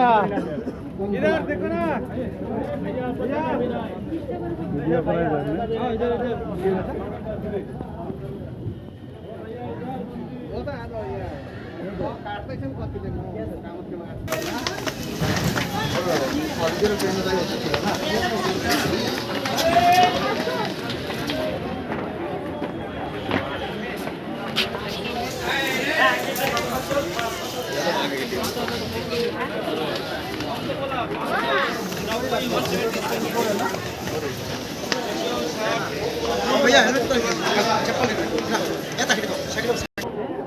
इधर देखो ना भैया वीडियो बनाए जा रहे हैं। हां इधर वो तो आ जाओ यार वो काटते हैं कति दिन काम के बाद और ट्रेन में भैया हेलमेट तो चप्पल ना ये तक साइकिल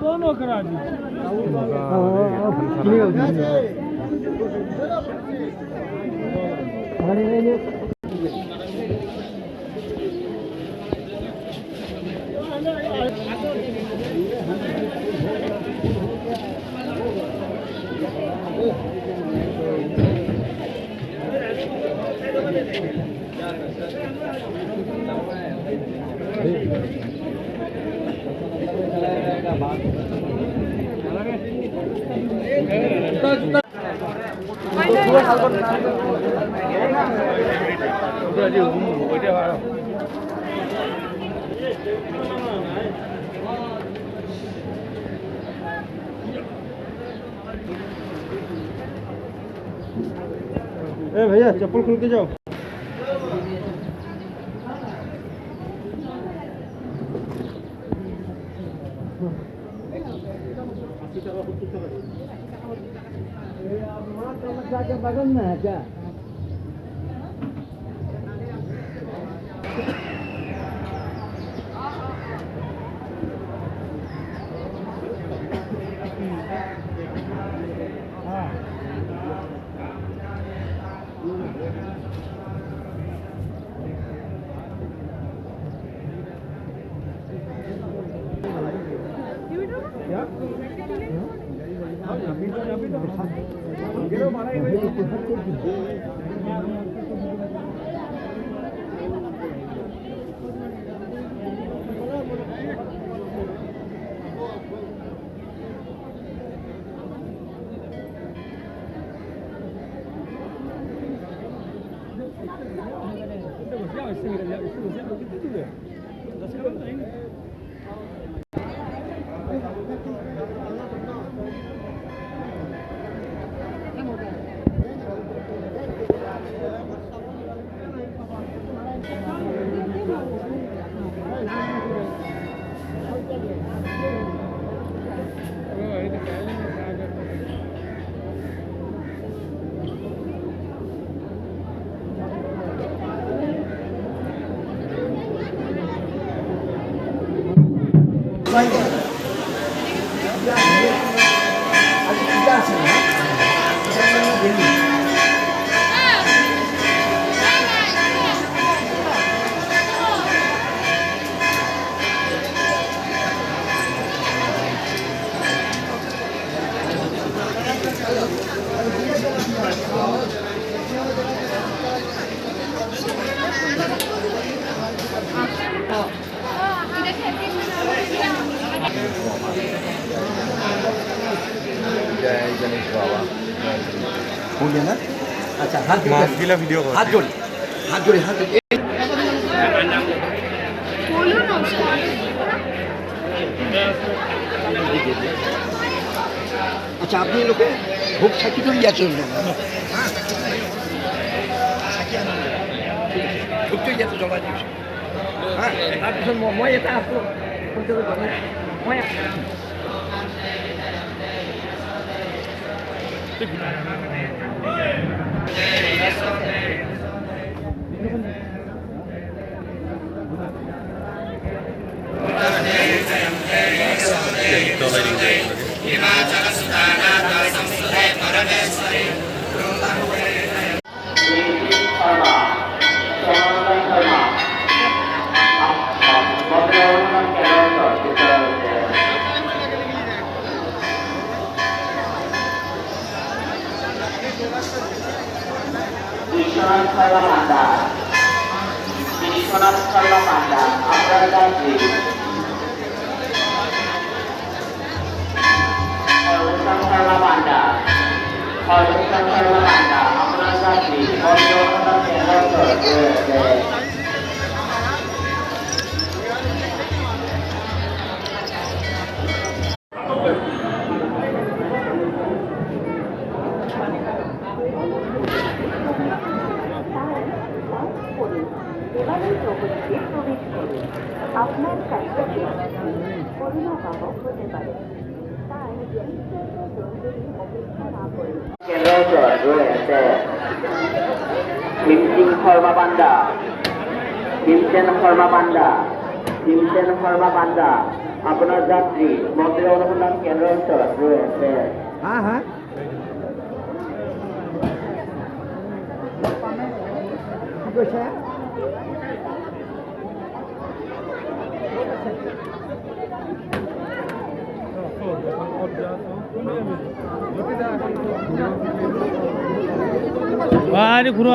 दोनों करा दी ए भैया चप्पल खुल के जाओ। बगल में है क्या? जय गणेश बाबा हो गया ना। अच्छा हाथ माफिला वीडियो हाथ जोड़े हाथ जोड़े हाथ जोड़े। अच्छा আপনি লোকে ভোগ সাকি তো ইয়া চলবে ভোগ তো ইয়া তো জমা দিয়েছে হ্যাঁ তাৰপিছত মই এটা আছো বিশ্বনাথ শর্মা পান্ডা, বিশ্বনাথ শর্মা পান্ডা, আপনার যাত্রী সর্বস্থান শর্মা পান্ডা, সর্বস্থান শর্মা পান্ডা, আপনার যাত্রী বর্তমান কেন্দ্র রয়েছে। আপনার কাছাকাছি করোনা বাহক হতে পারে, তাই অপেক্ষা না করে কেন্দ্র রয়েছে ভীমসিং শর্মা পান্ডা, ভীমসেন শর্মা পান্ডা, ভীমসেন শর্মা পান্ডা, আপনার যাত্রী মন্দির অনুসন্ধান কেন্দ্র রয়েছে। হ্যাঁ হ্যাঁ কি কইছে আরে ঘুরো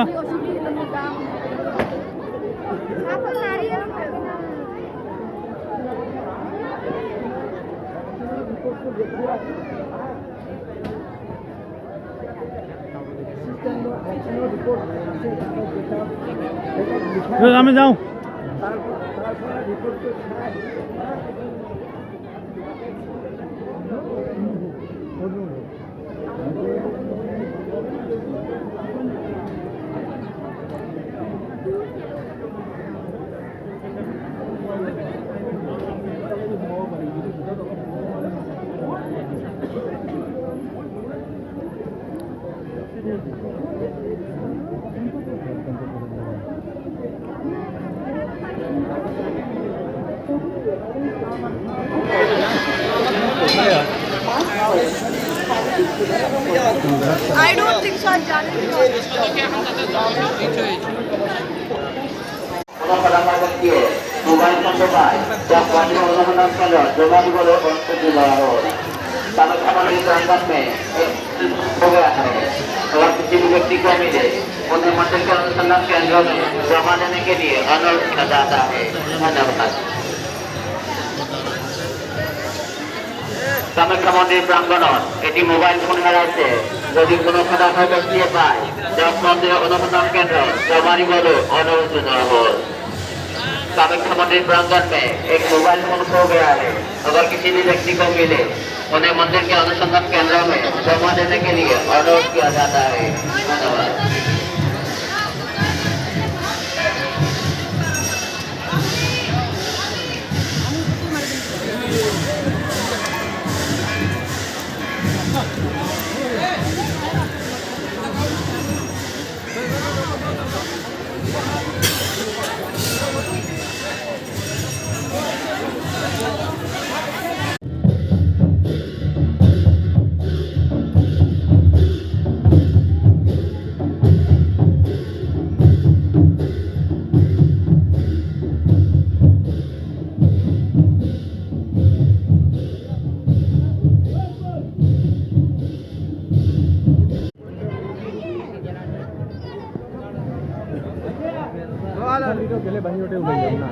আমি যাও I don't think so. Mobile সম্প্রদায় যা পানীয় অনুসন্ধান কেন্দ্র জমাটি বলে অনুমতি দেওয়া হয় তাদের खामारी प्रांगण में हो गया है और किसी भी व्यक्ति को मिले उन्हें मंदिर के अनुसंधान केंद्रों में जमा देने के लिए अनुरोध किया जाता है। धन्यवाद। কামাখ্যা মন্দির প্রাঙ্গণত এটি মোবাইল ফোন হারাইছে যদি কোনো খাতা ব্যক্তিয়ে পায় যা মন্দিরের অনুসন্ধান কেন্দ্র জমা দিবলৈ অনুৰোধ জনোৱা হ'ল। कामाख्या मंदिर प्रांगण में एक मोबाइल फोन खो गया है। अगर किसी भी व्यक्ति को मिले उन्हें मंदिर के अनुसंधान केंद्र में जमा देने के लिए अनुरोध किया जाता है। धन्यवाद। গেলে বাহিৰতে ওলাই যাম না